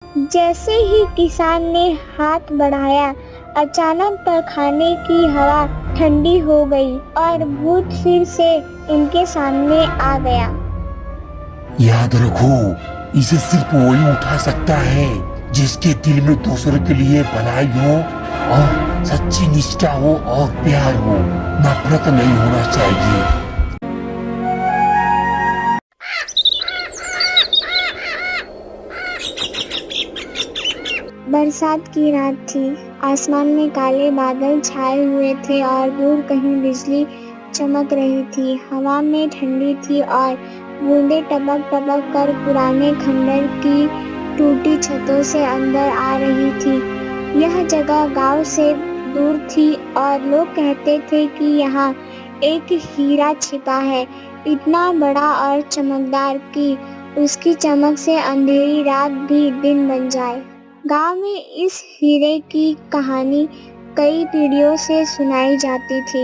जैसे ही किसान ने हाथ बढ़ाया, अचानक तहखाने की हवा ठंडी हो गई और भूत फिर से उनके सामने आ गया। याद रखो, इसे सिर्फ वही उठा सकता है जिसके दिल में दूसरे के लिए भलाई हो और सच्ची निष्ठा हो और प्यार हो। नफरत नहीं होना चाहिए। बरसात की रात थी। आसमान में काले बादल छाए हुए थे और दूर कहीं बिजली चमक रही थी। हवा में ठंडी थी और बूंदें टपक टपक कर पुराने खंडर की टूटी छतों से अंदर आ रही थी। यह जगह गांव से दूर थी और लोग कहते थे कि यहाँ एक हीरा छिपा है, इतना बड़ा और चमकदार कि उसकी चमक से अंधेरी रात भी दिन बन जाए। गांव में इस हीरे की कहानी कई पीढ़ियों से सुनाई जाती थी,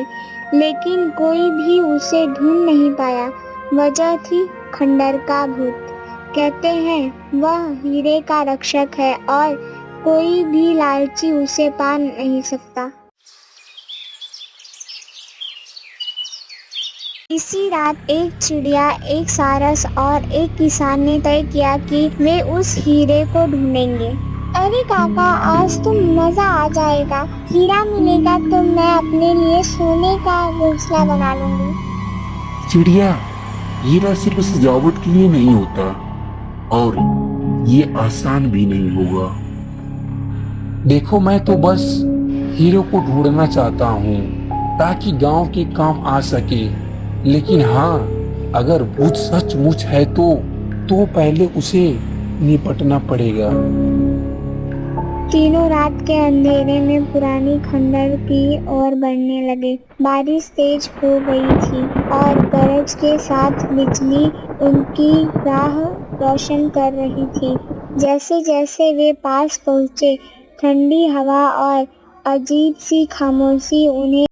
लेकिन कोई भी उसे ढूंढ नहीं पाया। वजह थी खंडर का भूत। कहते हैं वह हीरे का रक्षक है और कोई भी लालची उसे पा नहीं सकता। इसी रात एक चिड़िया, एक सारस और एक किसान ने तय किया कि वे उस हीरे को ढूंढेंगे। अरे काका, आज तो मजा आ जाएगा। हीरा मिलेगा तो मैं अपने लिए सोने का घोंसला बना लूंगी। चिड़िया, हीरा सिर्फ सजावट के लिए नहीं होता और ये आसान भी नहीं होगा। देखो, मैं तो बस हीरो को ढूंढना चाहता हूँ ताकि गांव के काम आ सके। लेकिन हाँ, अगर भूत सचमुच है तो पहले उसे निपटना पड़ेगा। तीनों रात के अंधेरे में पुरानी खंडर की ओर बढ़ने लगे। बारिश तेज हो गई थी और गरज के साथ बिजली उनकी राह रोशन कर रही थी। जैसे जैसे वे पास पहुंचे, ठंडी हवा और अजीब सी खामोशी उन्हें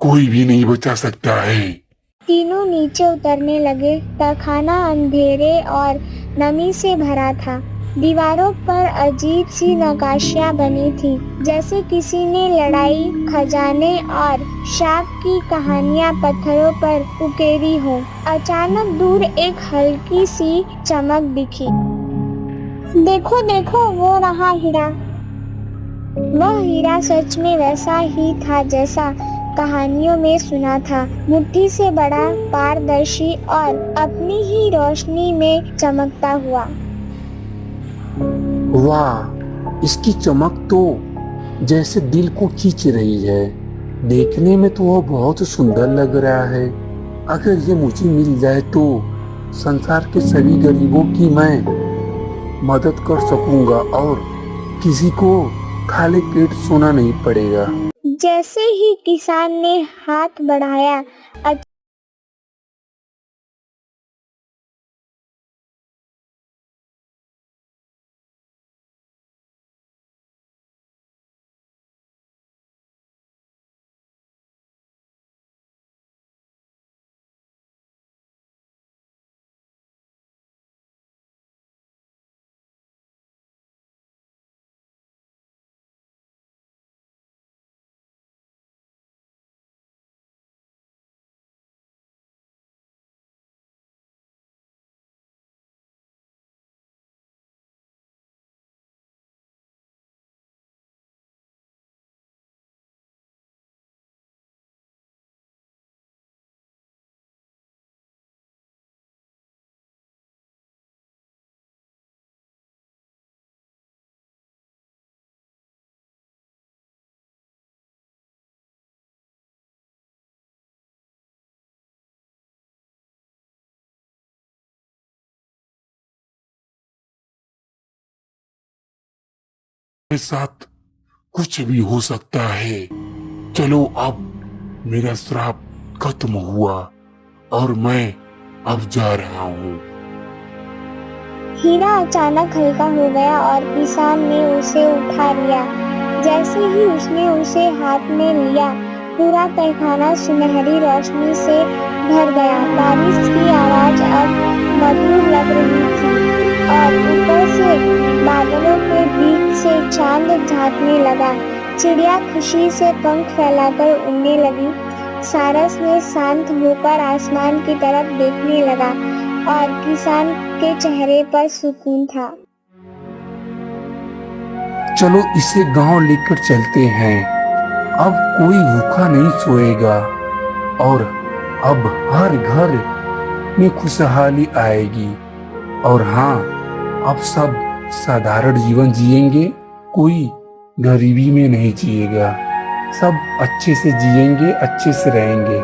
कोई भी नहीं बचा सकता है। तीनों नीचे उतरने लगे। तहखाना अंधेरे और नमी से भरा था। दीवारों पर अजीब सी नक्काशियां बनी थी, जैसे किसी ने लड़ाई, खजाने और शाप की कहानियां पत्थरों पर उकेरी हो। अचानक दूर एक हल्की सी चमक दिखी। देखो देखो, वो रहा हीरा। वह हीरा सच में वैसा ही था जैसा कहानियों में सुना था, मुट्ठी से बड़ा, पारदर्शी और अपनी ही रोशनी में चमकता हुआ। वाह, इसकी चमक तो जैसे दिल को खींच रही है। देखने में तो वह बहुत सुंदर लग रहा है। अगर ये मुझे मिल जाए तो संसार के सभी गरीबों की मैं मदद कर सकूंगा और किसी को खाली पेट सोना नहीं पड़ेगा। जैसे ही किसान ने हाथ बढ़ाया, मेरे साथ कुछ भी हो सकता है। चलो, अब मेरा श्राप खत्म हुआ और मैं अब जा रहा हूँ। हीरा अचानक हल्का हो गया और किसान ने उसे उठा लिया। जैसे ही उसने उसे हाथ में लिया, पूरा तहखाना सुनहरी रोशनी से भर गया। बारिश की आवाज अब मधुर लग रही थी और ऊपर से बादलों के बीच से चांद झांकने लगा। चिड़िया खुशी से पंख फैलाकर उड़ने लगी। सारस ने शांत होकर आसमान की तरफ देखने लगा और किसान के चेहरे पर सुकून था। चलो, इसे गांव लेकर चलते हैं। अब कोई भूखा नहीं सोएगा और अब हर घर में खुशहाली आएगी। और हाँ, अब सब साधारण जीवन जिएंगे, कोई गरीबी में नहीं जिएगा। सब अच्छे से जिएंगे, अच्छे से रहेंगे।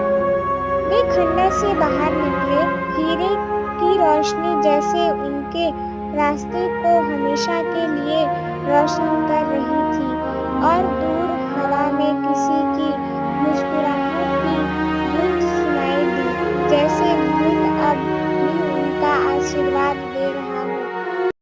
वे खंडर से बाहर निकले। हीरे की रोशनी जैसे उनके रास्ते को हमेशा के लिए रोशन कर रही थी और दूर हवा में किसी